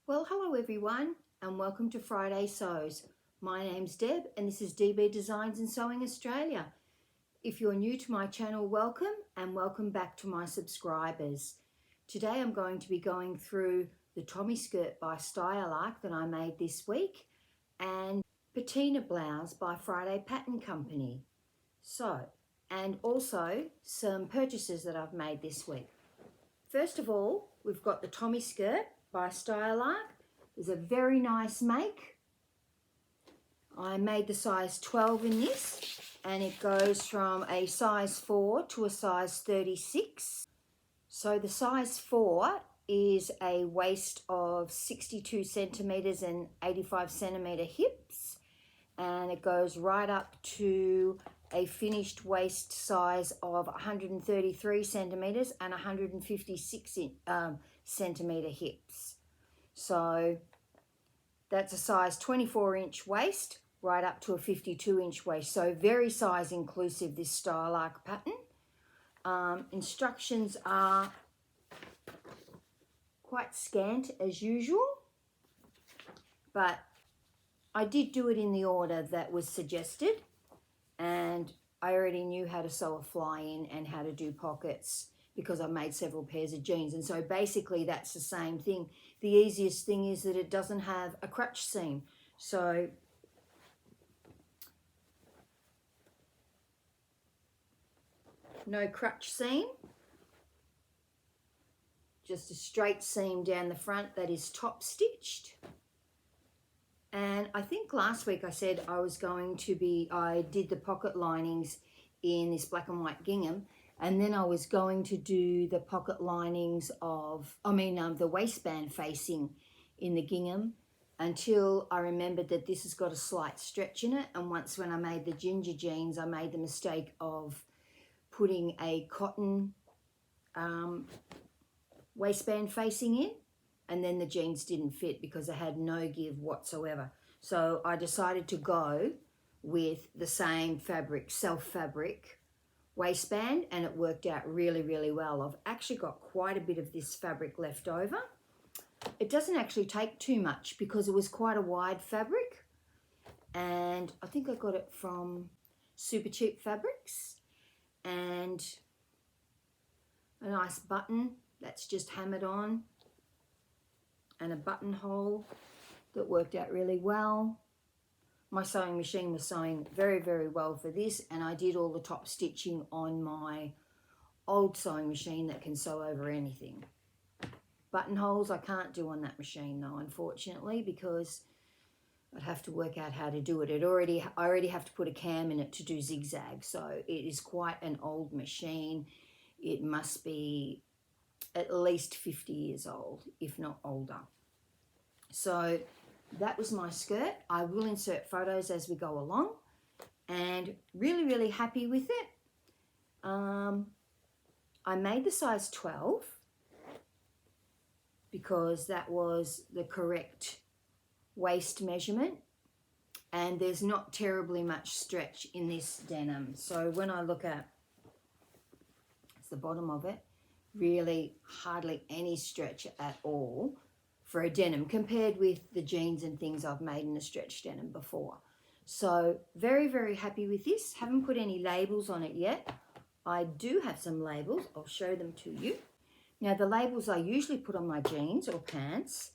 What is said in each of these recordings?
Well, hello everyone and welcome to Friday Sews. My name's Deb and this is DB Designs and Sewing Australia. If you're new to my channel, welcome and welcome back to my subscribers. Today I'm going to be going through the Tommie skirt by Atelier that I made this week and Patina blouse by Friday Pattern Company. And also some purchases that I've made this week. First of all, we've got the Tommie skirt by Atelier. It's a very nice make. I made the size 12 in this and it goes from a size 4 to a size 36. So the size 4 is a waist of 62 centimeters and 85 centimeter hips, and it goes right up to a finished waist size of 133 centimeters and 156 centimeter hips. So that's a size 24-inch waist right up to a 52-inch waist. So very size inclusive, this style arc pattern. Instructions are quite scant as usual, but I did do it in the order that was suggested, and I already knew how to sew a fly-in and how to do pockets because I made several pairs of jeans, and so basically that's the same thing. The easiest thing is that it doesn't have a crutch seam, so no crutch seam, just a straight seam down the front that is top stitched. And I think last week I said I did the pocket linings in this black and white gingham, and then I was going to do the pocket linings the waistband facing in the gingham until I remembered that this has got a slight stretch in it. And once when I made the ginger jeans, I made the mistake of putting a cotton waistband facing in, and then the jeans didn't fit because I had no give whatsoever. So I decided to go with the same fabric, self fabric waistband, and it worked out really, really well. I've actually got quite a bit of this fabric left over. It doesn't actually take too much because it was quite a wide fabric, and I think I got it from Super Cheap Fabrics. And a nice button that's just hammered on, and a buttonhole that worked out really well. My sewing machine was sewing very, very well for this, and I did all the top stitching on my old sewing machine that can sew over anything. Buttonholes I can't do on that machine though, unfortunately, because I'd have to work out how to do it. I already have to put a cam in it to do zigzag, so it is quite an old machine. It must be at least 50 years old, if not older. So that was my skirt. I will insert photos as we go along, and really, really happy with it. I made the size 12 because that was the correct waist measurement, and there's not terribly much stretch in this denim. So when I look at the bottom of it, really hardly any stretch at all for a denim compared with the jeans and things I've made in a stretch denim before. So very, very happy with this. Haven't put any labels on it yet. I do have some labels. I'll show them to you. Now the labels I usually put on my jeans or pants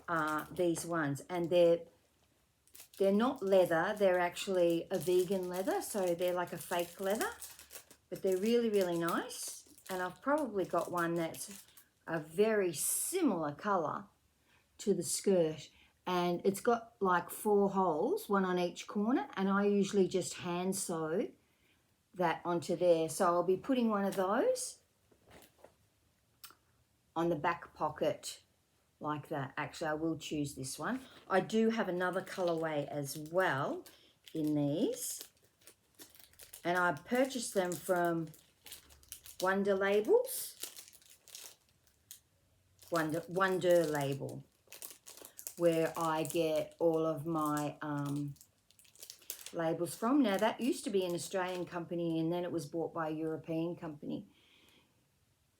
are these ones, and they're not leather. They're actually a vegan leather, so they're like a fake leather, but they're really, really nice. And I've probably got one that's a very similar color to the skirt, and it's got like 4 holes, one on each corner, and I usually just hand sew that onto there. So I'll be putting one of those on the back pocket like that. Actually, I will choose this one. I do have another colorway as well in these, and I purchased them from Wonder Labels, Wonder Label, where I get all of my labels from. Now that used to be an Australian company, and then it was bought by a European company.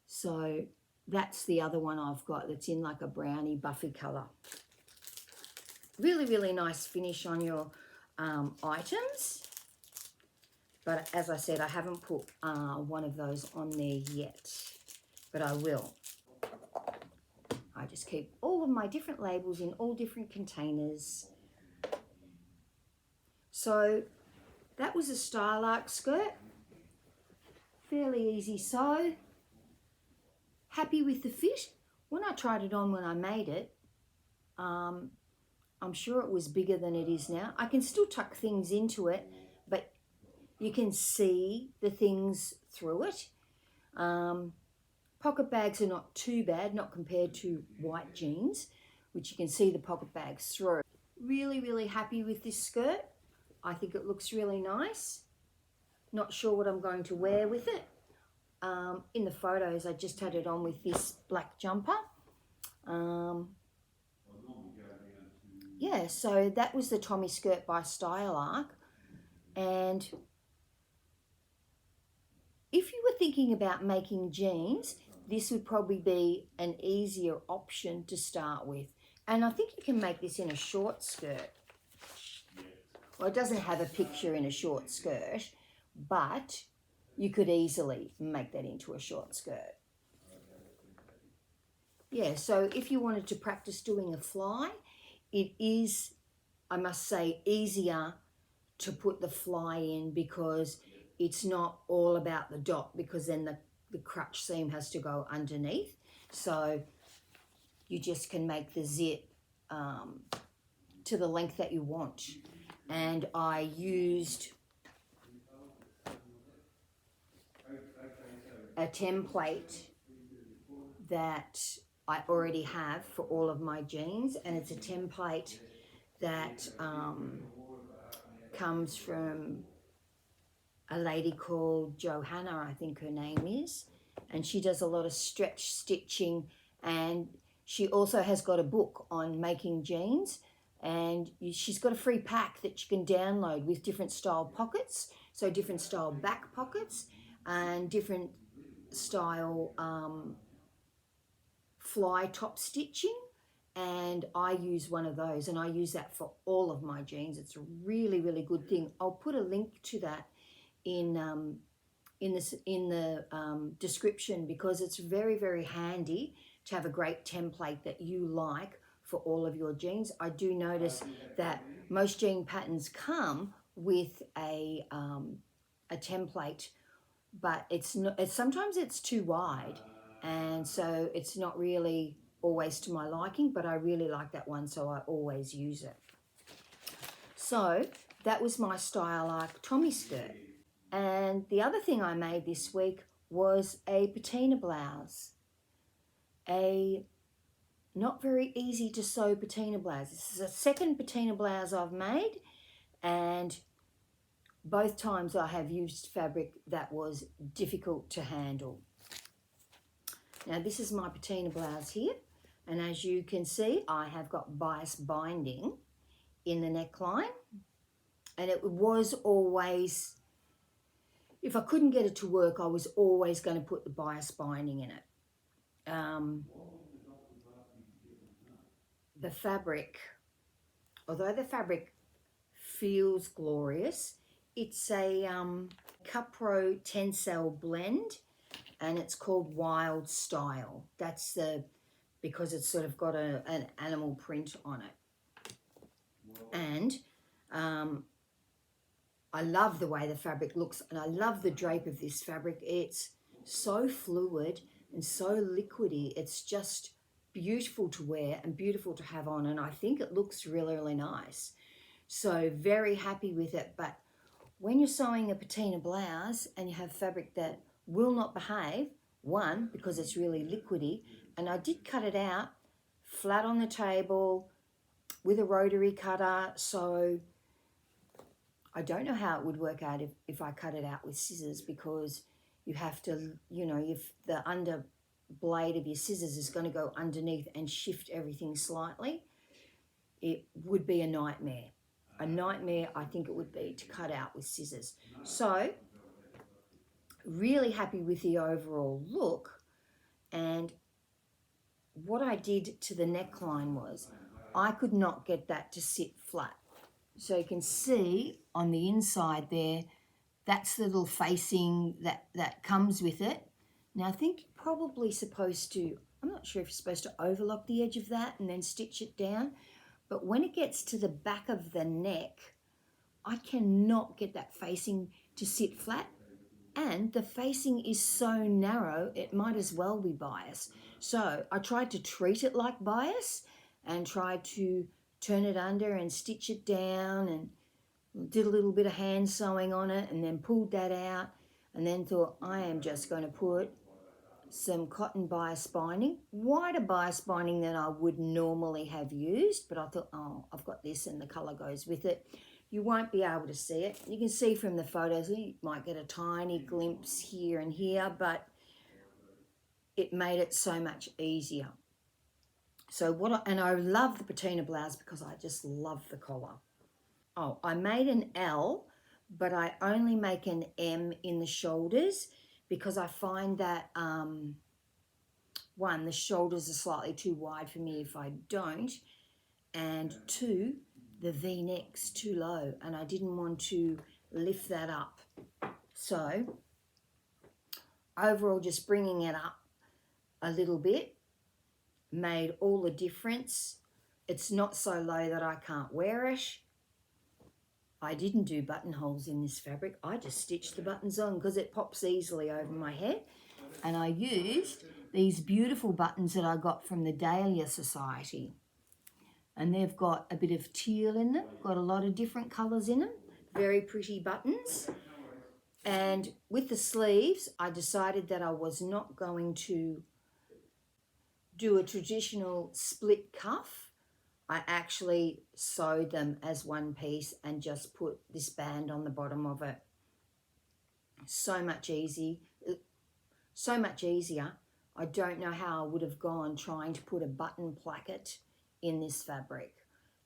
So that's the other one I've got that's in like a brownie buffy colour. really, really nice finish on your items. But as I said, I haven't put one of those on there yet, but I will. I just keep all of my different labels in all different containers. So that was a Style Arc skirt. Fairly easy sew. Happy with the fit. When I tried it on when I made it, I'm sure it was bigger than it is now. I can still tuck things into it, but you can see the things through it. Pocket bags are not too bad, not compared to white jeans, which you can see the pocket bags through. Really, really happy with this skirt. I think it looks really nice. Not sure what I'm going to wear with it. In the photos, I just had it on with this black jumper. Yeah, so that was the Tommie skirt by Style Arc. And if you were thinking about making jeans, this would probably be an easier option to start with. And I think you can make this in a short skirt. Well, it doesn't have a picture in a short skirt, but you could easily make that into a short skirt. Yeah, so if you wanted to practice doing a fly, it is, I must say, easier to put the fly in because it's not all about the dot, because then the crutch seam has to go underneath. So you just can make the zip to the length that you want. And I used a template that I already have for all of my jeans, and it's a template that comes from a lady called Johanna, I think her name is, and she does a lot of stretch stitching, and she also has got a book on making jeans, and she's got a free pack that you can download with different style pockets, so different style back pockets and different style fly top stitching. And I use one of those, and I use that for all of my jeans. It's a really, really good thing. I'll put a link to that in the description, because it's very, very handy to have a great template that you like for all of your jeans. I do notice that most jean patterns come with a template, but sometimes it's too wide, and so it's not really always to my liking, but I really like that one, so I always use it. So that was my Style Arc Tommie skirt. And the other thing I made this week was a patina blouse. A not very easy to sew patina blouse. This is a second patina blouse I've made, and both times I have used fabric that was difficult to handle. Now this is my patina blouse here, and as you can see, I have got bias binding in the neckline, and it was always, if I couldn't get it to work, I was always going to put the bias binding in it. The fabric, although the fabric feels glorious, it's a Capro Tencel blend, and it's called Wild Style. That's because it's sort of got an animal print on it. And I love the way the fabric looks, and I love the drape of this fabric. It's so fluid and so liquidy. It's just beautiful to wear and beautiful to have on, and I think it looks really, really nice. So very happy with it. But when you're sewing a patina blouse and you have fabric that will not behave, one, because it's really liquidy, and I did cut it out flat on the table with a rotary cutter, so I don't know how it would work out if I cut it out with scissors, because you have to, if the under blade of your scissors is going to go underneath and shift everything slightly, it would be a nightmare. A nightmare, I think it would be, to cut out with scissors. So, really happy with the overall look. And what I did to the neckline was I could not get that to sit flat. So you can see on the inside there, that's the little facing that comes with it. Now I think you're probably supposed to, I'm not sure if you're supposed to overlock the edge of that and then stitch it down, but when it gets to the back of the neck, I cannot get that facing to sit flat, and the facing is so narrow it might as well be bias. So I tried to treat it like bias and tried to turn it under and stitch it down and did a little bit of hand sewing on it and then pulled that out and then thought I am just going to put some cotton bias binding, wider bias binding than I would normally have used, but I thought, oh, I've got this and the colour goes with it. You won't be able to see it. You can see from the photos, you might get a tiny glimpse here and here, but it made it so much easier. So and I love the Patina blouse because I just love the collar. Oh, I made an L, but I only make an M in the shoulders because I find that, one, the shoulders are slightly too wide for me if I don't, and two, the V-neck's too low and I didn't want to lift that up. So overall, just bringing it up a little bit made all the difference. It's not so low that I can't wear it. I didn't do buttonholes in this fabric. I just stitched the buttons on because it pops easily over my head. And I used these beautiful buttons that I got from the Dahlia Sewciety. And they've got a bit of teal in them, got a lot of different colours in them. Very pretty buttons. And with the sleeves, I decided that I was not going to do a traditional split cuff. I actually sewed them as one piece and just put this band on the bottom of it. So much easier. I don't know how I would have gone trying to put a button placket in this fabric.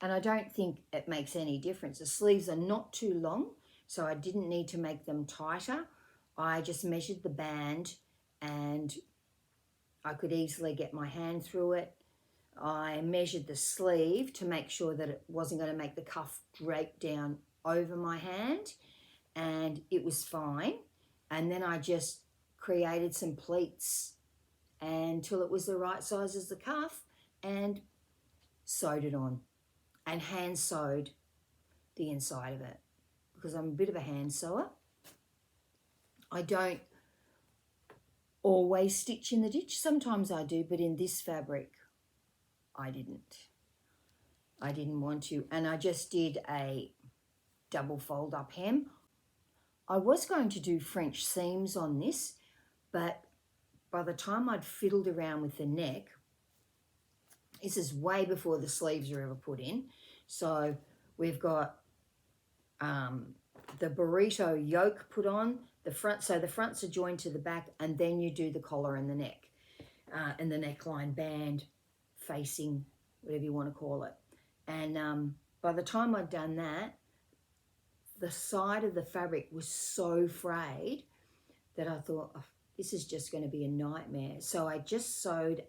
And I don't think it makes any difference. The sleeves are not too long, so I didn't need to make them tighter. I just measured the band and I could easily get my hand through it. I measured the sleeve to make sure that it wasn't going to make the cuff drape down over my hand, and it was fine. And then I just created some pleats until it was the right size as the cuff and sewed it on and hand sewed the inside of it because I'm a bit of a hand sewer. I don't always stitch in the ditch. Sometimes I do, but in this fabric I didn't want to, and I just did a double fold up hem. I was going to do French seams on this, but by the time I'd fiddled around with the neck, this is way before the sleeves are ever put in. So we've got the burrito yoke put on the front. So the fronts are joined to the back, and then you do the collar and the neck and the neckline band facing, whatever you want to call it. And by the time I'd done that, the side of the fabric was so frayed that I thought, oh, this is just going to be a nightmare. So I just sewed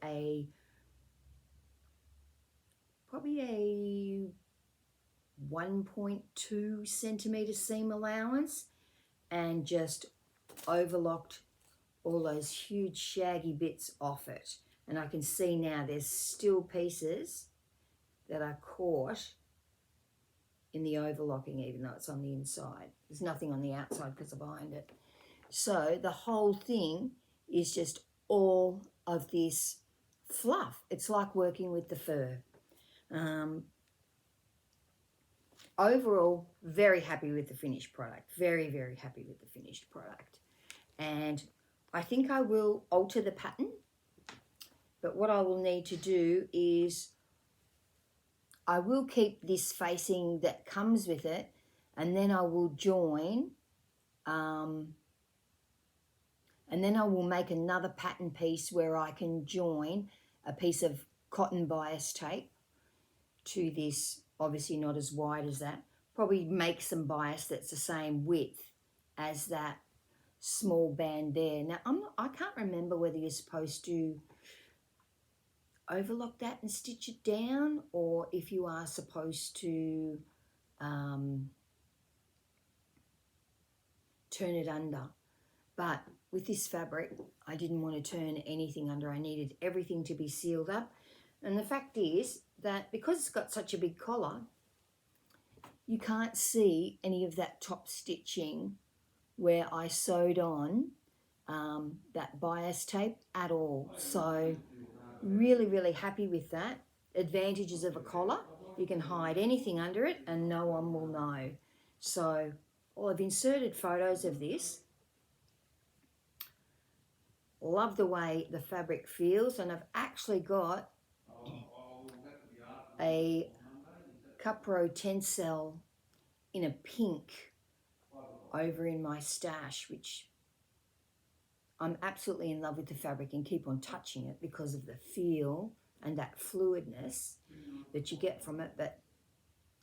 probably a 1.2 centimetre seam allowance and just overlocked all those huge shaggy bits off it. And I can see now there's still pieces that are caught in the overlocking, even though it's on the inside. There's nothing on the outside because I bind it. So the whole thing is just all of this fluff. It's like working with the fur. Overall, very happy with the finished product. Very, very happy with the finished product. And I think I will alter the pattern. But what I will need to do is I will keep this facing that comes with it, and then I will join, and then I will make another pattern piece where I can join a piece of cotton bias tape to this, obviously not as wide as that, probably make some bias that's the same width as that small band there. Now, I can't remember whether you're supposed to overlock that and stitch it down, or if you are supposed to turn it under. But with this fabric, I didn't want to turn anything under. I needed everything to be sealed up. And the fact is that because it's got such a big collar, you can't see any of that top stitching where I sewed on that bias tape at all. So really, really happy with that. Advantages of a collar. You can hide anything under it and no one will know. So, well, I've inserted photos of this. Love the way the fabric feels, and I've actually got a Cupro Tencel in a pink over in my stash, which I'm absolutely in love with the fabric and keep on touching it because of the feel and that fluidness that you get from it. But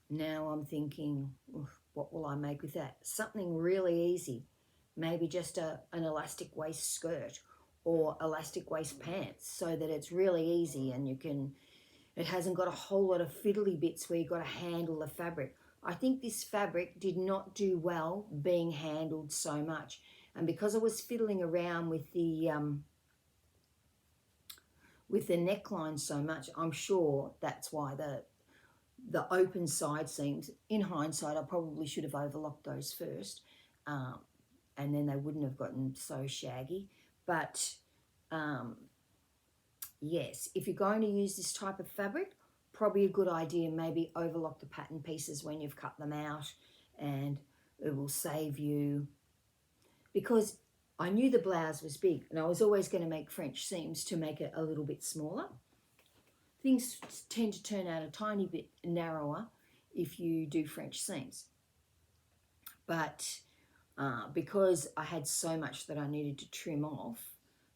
now I'm thinking, what will I make with that? Something really easy, maybe just an elastic waist skirt or elastic waist pants, so that it's really easy and it hasn't got a whole lot of fiddly bits where you've got to handle the fabric. I think this fabric did not do well being handled so much. And because I was fiddling around with the neckline so much, I'm sure that's why the open side seams, in hindsight, I probably should have overlocked those first, and then they wouldn't have gotten so shaggy. But yes, if you're going to use this type of fabric, probably a good idea, maybe overlock the pattern pieces when you've cut them out, and it will save you, because I knew the blouse was big and I was always going to make French seams to make it a little bit smaller. Things tend to turn out a tiny bit narrower if you do French seams. But because I had so much that I needed to trim off,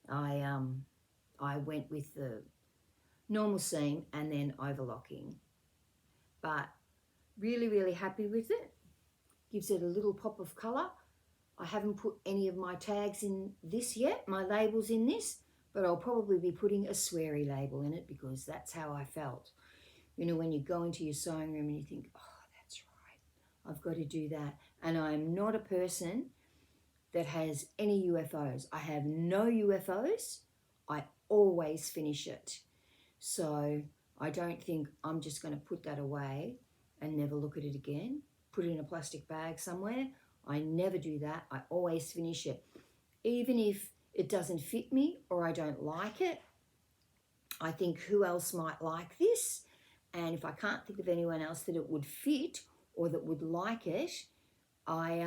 I went with the normal seam and then overlocking. But really, really happy with it. Gives it a little pop of colour. I haven't put any of my tags in this yet, my labels in this, but I'll probably be putting a sweary label in it because that's how I felt. You know, when you go into your sewing room and you think, oh, that's right, I've got to do that. And I'm not a person that has any UFOs. I have no UFOs. I always finish it. So I don't think I'm just going to put that away and never look at it again, put it in a plastic bag somewhere. I never do that. I always finish it. Even if it doesn't fit me or I don't like it, I think who else might like this? And if I can't think of anyone else that it would fit or that would like it, I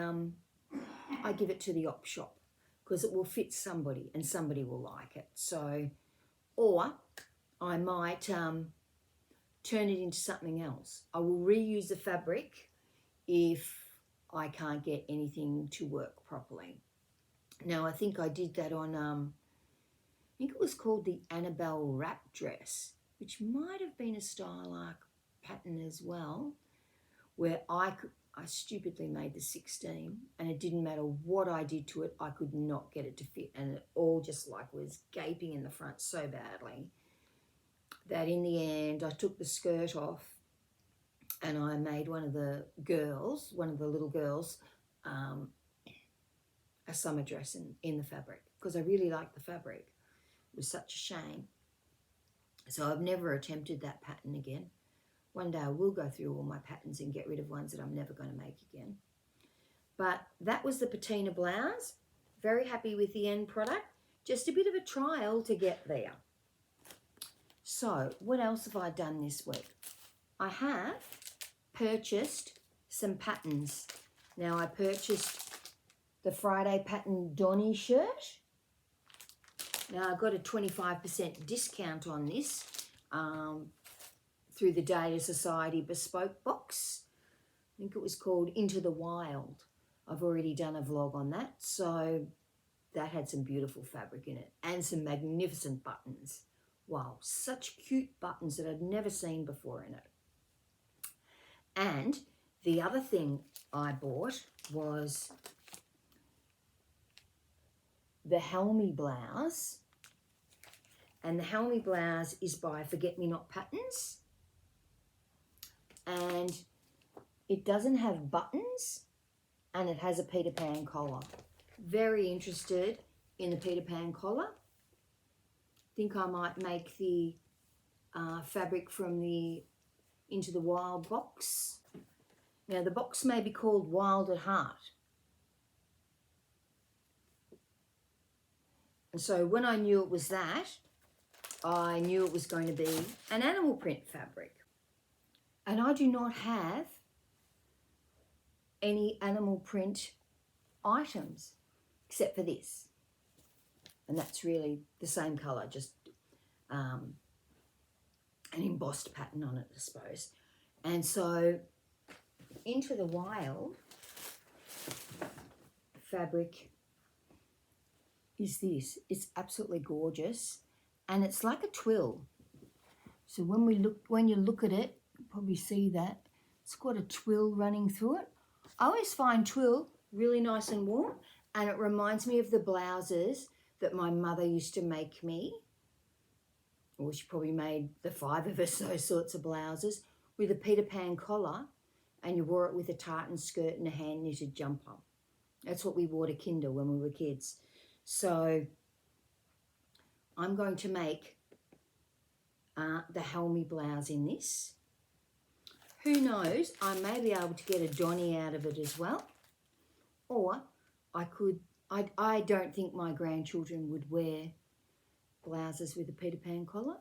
give it to the op shop because it will fit somebody and somebody will like it. So, or I might turn it into something else. I will reuse the fabric if I can't get anything to work properly. Now, I think I did that on, I think it was called the Annabelle wrap dress, which might have been a style arc pattern as well, where I stupidly made the 16 and it didn't matter what I did to it, I could not get it to fit, and it all just like was gaping in the front so badly that in the end I took the skirt off and I made one of the little girls, a summer dress in the fabric because I really liked the fabric. It was such a shame. So I've never attempted that pattern again. One day I will go through all my patterns and get rid of ones that I'm never going to make again. But that was the Patina blouse. Very happy with the end product. Just a bit of a trial to get there. So what else have I done this week? I have purchased some patterns. Now I purchased the Friday pattern Donny shirt. Now I got a 25% discount on this through the Dahlia Sewciety bespoke box. I think it was called Into the Wild. I've already done a vlog on that, so that had some beautiful fabric in it and some magnificent buttons. Wow, such cute buttons that I'd never seen before in it. And the other thing I bought was the Helmi Blouse, And the Helmi Blouse is by Forget Me Not Patterns. And it doesn't have buttons, and it has a Peter Pan collar. Very interested in the Peter Pan collar. Think I might make the fabric from the Into the Wild box. Now the box may be called Wild at Heart. And so when I knew it was that, I knew it was going to be an animal print fabric. And I do not have any animal print items except for this. And that's really the same colour, just an embossed pattern on it, I suppose. And so Into the Wild fabric is this. It's absolutely gorgeous, and it's like a twill. So when you look at it, you probably see that it's got a twill running through it. I always find twill really nice and warm, and it reminds me of the blouses that my mother used to make me. Or she probably made the 5 of us those sorts of blouses with a Peter Pan collar, and you wore it with a tartan skirt and a hand knitted jumper. That's what we wore to kinder when we were kids. So I'm going to make the Helmi Blouse in this. Who knows, I may be able to get a Donny out of it as well. Or I don't think my grandchildren would wear blouses with a Peter Pan collar,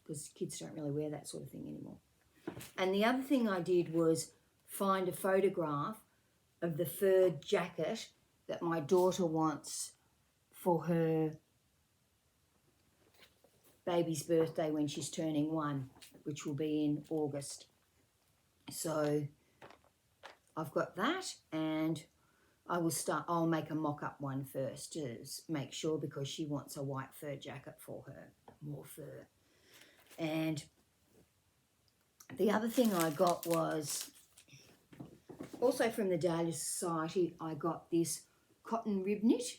because kids don't really wear that sort of thing anymore. And the other thing I did was find a photograph of the fur jacket that my daughter wants for her baby's birthday when she's turning 1, which will be in August. So I've got that, and I'll make a mock-up one first to make sure, because she wants a white fur jacket for her, more fur. And the other thing I got was also from the Dahlia Sewciety. I got this cotton rib knit,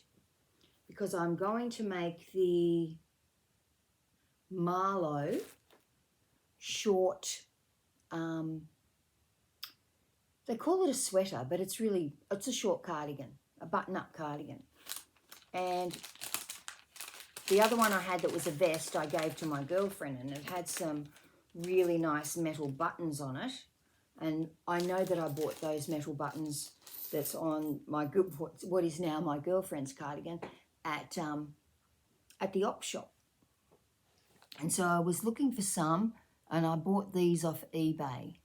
because I'm going to make the Marlowe short, they call it a sweater, but it's a short cardigan, a button-up cardigan. And the other one I had that was a vest I gave to my girlfriend, and it had some really nice metal buttons on it. And I know that I bought those metal buttons that's on what is now my girlfriend's cardigan at the op shop. And so I was looking for some, and I bought these off eBay.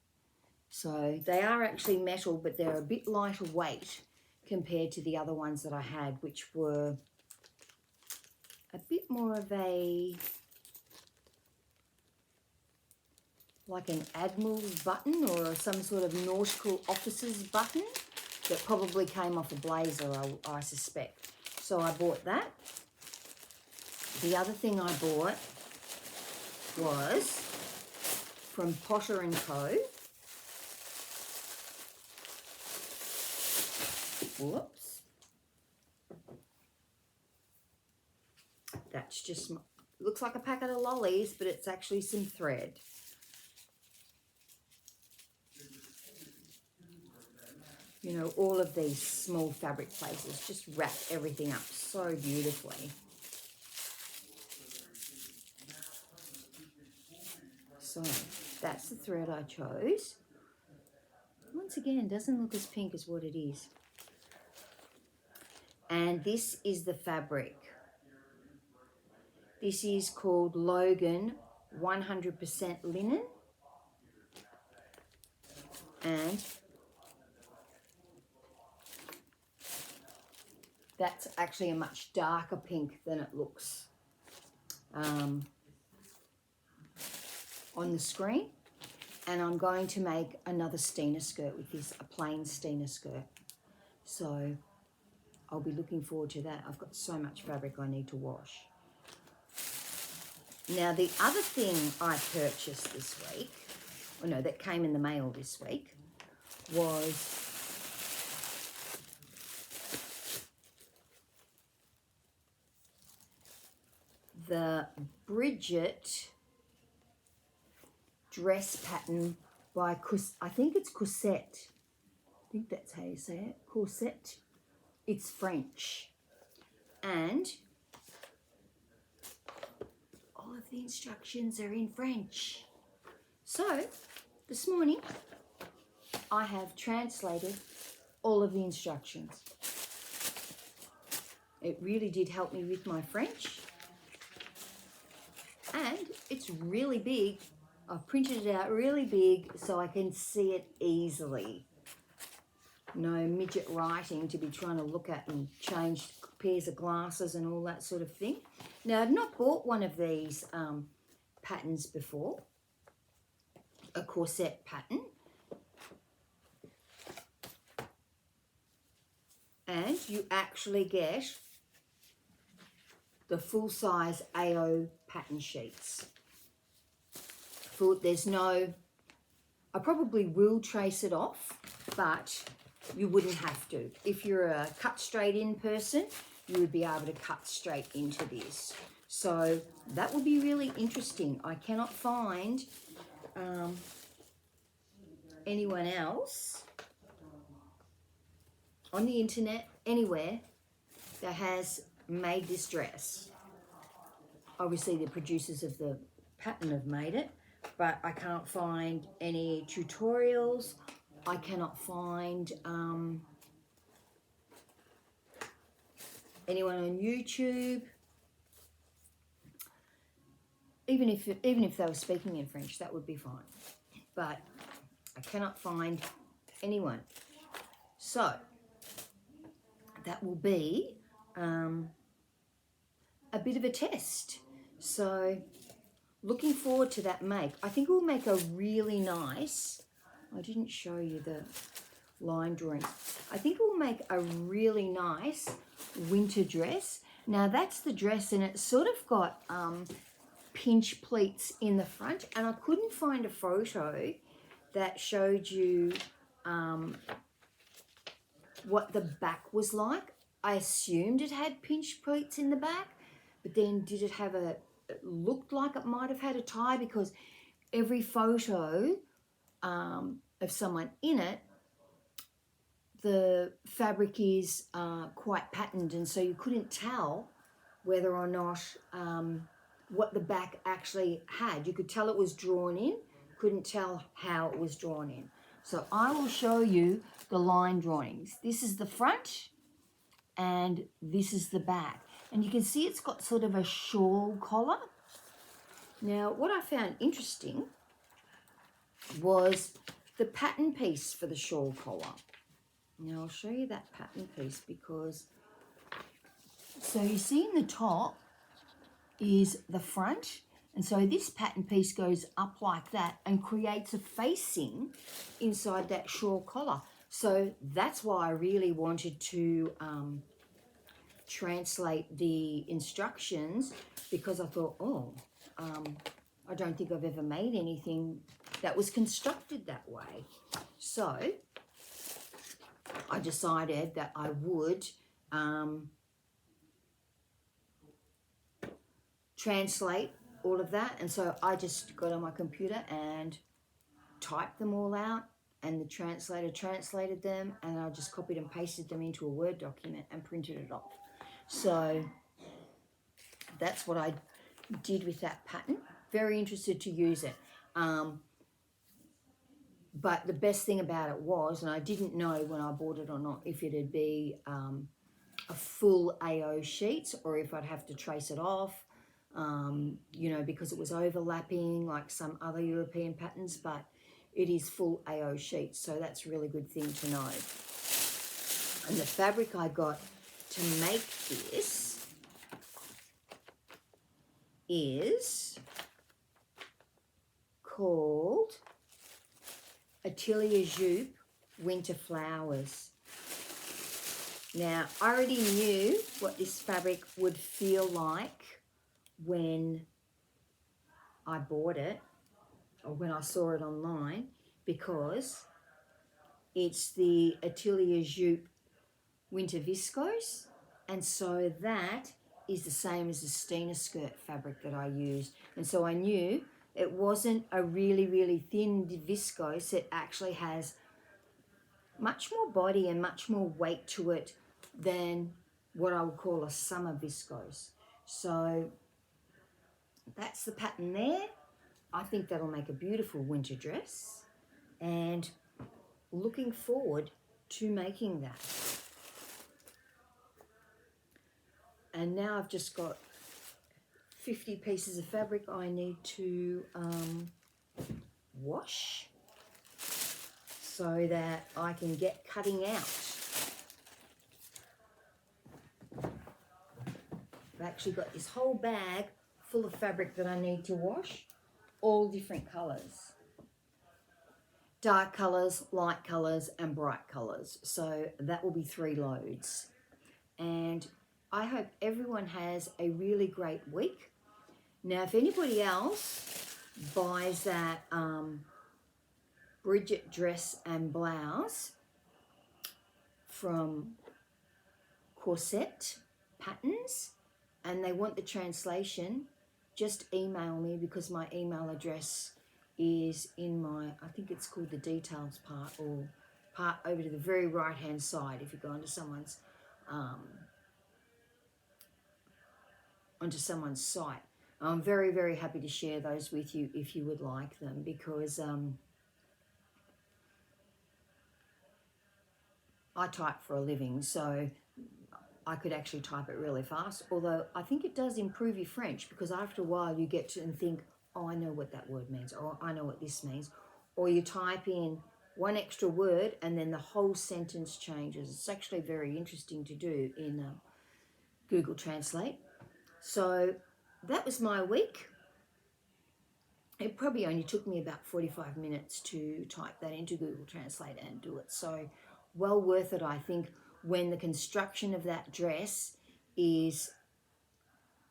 So they are actually metal, but they're a bit lighter weight compared to the other ones that I had, which were a bit more of like an admiral's button or some sort of nautical officer's button that probably came off a blazer, I suspect. So I bought that. The other thing I bought was from Potter & Co. Whoops. That's just, looks like a packet of lollies, but it's actually some thread. You know, all of these small fabric places just wrap everything up so beautifully. So that's the thread I chose. Once again, doesn't look as pink as what it is. And this is the fabric. This is called Logan 100% linen. And that's actually a much darker pink than it looks on the screen. And I'm going to make another Steiner skirt with this, a plain Steiner skirt. So I'll be looking forward to that. I've got so much fabric I need to wash. Now, the other thing I purchased this week, or no, that came in the mail this week, was the Bridgette Dress pattern by I think it's Cousette. I think that's how you say it, Cousette. It's French. And all of the instructions are in French. So this morning I have translated all of the instructions. It really did help me with my French. And it's really big. I've printed it out really big so I can see it easily. No midget writing to be trying to look at and change pairs of glasses and all that sort of thing. Now, I've not bought one of these patterns before, a corset pattern. And you actually get the full-size AO pattern sheets. There's no, I probably will trace it off, but you wouldn't have to. If you're a cut straight in person, you would be able to cut straight into this. So that would be really interesting. I cannot find anyone else on the internet, anywhere, that has made this dress. Obviously the producers of the pattern have made it, but I can't find any tutorials. I cannot find anyone on YouTube. Even if they were speaking in French, that would be fine. But I cannot find anyone. So that will be a bit of a test. So looking forward to that make. I think it will make a really nice, I didn't show you the line drawing. I think it will make a really nice winter dress. Now that's the dress, and it's sort of got pinch pleats in the front, and I couldn't find a photo that showed you what the back was like. I assumed it had pinch pleats in the back, but then did it have it looked like it might have had a tie, because every photo of someone in it, the fabric is quite patterned, and so you couldn't tell whether or not what the back actually had. You could tell it was drawn in, couldn't tell how it was drawn in. So I will show you the line drawings. This is the front and this is the back. And you can see it's got sort of a shawl collar. Now, what I found interesting was the pattern piece for the shawl collar. Now, I'll show you that pattern piece because, so you see in the top is the front. And so this pattern piece goes up like that and creates a facing inside that shawl collar. So that's why I really wanted to translate the instructions, because I thought, I don't think I've ever made anything that was constructed that way. So I decided that I would translate all of that, and so I just got on my computer and typed them all out, and the translator translated them, and I just copied and pasted them into a Word document and printed it off. So that's what I did with that pattern. Very interested to use it. But the best thing about it was, and I didn't know when I bought it or not, if it'd be a full AO sheet or if I'd have to trace it off, you know, because it was overlapping like some other European patterns, but it is full AO sheets, so that's a really good thing to know. And the fabric I got to make this is called Atelier Jupe Winter Flowers. Now, I already knew what this fabric would feel like when I bought it, or when I saw it online, because it's the Atelier Jupe Winter Viscose, and so that is the same as the Stina skirt fabric that I used. And so I knew it wasn't a really, really thin viscose. It actually has much more body and much more weight to it than what I would call a summer viscose. So that's the pattern there. I think that'll make a beautiful winter dress, and looking forward to making that. And now I've just got 50 pieces of fabric I need to wash so that I can get cutting out. I've actually got this whole bag full of fabric that I need to wash, all different colours. Dark colours, light colours and bright colours. So that will be 3 loads. And I hope everyone has a really great week. Now, if anybody else buys that Bridgette Dress and Blouse from Cousette Patterns and they want the translation, just email me, because my email address is in my, I think it's called the details part, or part over to the very right hand side if you go onto someone's site. I'm very, very happy to share those with you if you would like them, because I type for a living, so I could actually type it really fast, although I think it does improve your French, because after a while you get to and think, oh, I know what that word means, or I know what this means, or you type in one extra word and then the whole sentence changes. It's actually very interesting to do in Google Translate. So that was my week. It probably only took me about 45 minutes to type that into Google Translate and do it. So well worth it, I think, when the construction of that dress is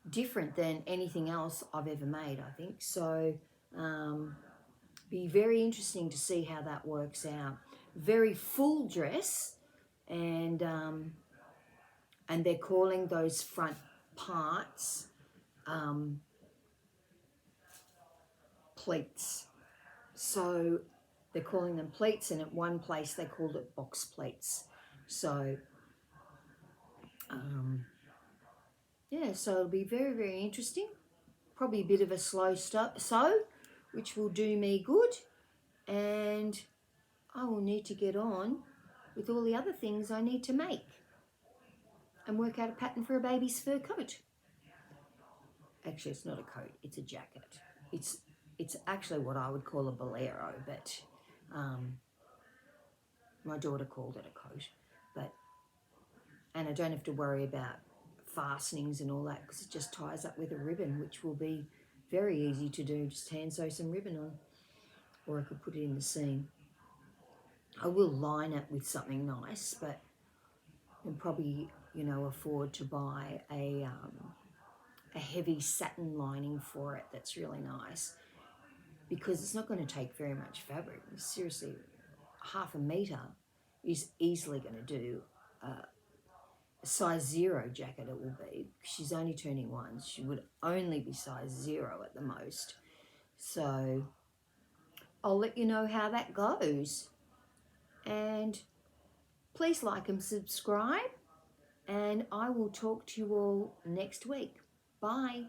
different than anything else I've ever made, I think. So be very interesting to see how that works out. Very full dress, and they're calling those front parts pleats. So they're calling them pleats, and at one place they called it box pleats. So yeah, so it'll be very, very interesting. Probably a bit of a slow sew, which will do me good. And I will need to get on with all the other things I need to make and work out a pattern for a baby's fur coat. Actually, it's not a coat, it's a jacket. It's actually what I would call a bolero, but my daughter called it a coat. And I don't have to worry about fastenings and all that, because it just ties up with a ribbon, which will be very easy to do. Just hand sew some ribbon on, or I could put it in the seam. I will line it with something nice, but I'll probably, you know, afford to buy a heavy satin lining for it that's really nice, because it's not going to take very much fabric. Seriously, 1/2 meter is easily going to do a size 0 jacket. It will be. She's only turning 1. She would only be size 0 at the most. So I'll let you know how that goes. And please like and subscribe. And I will talk to you all next week. Bye.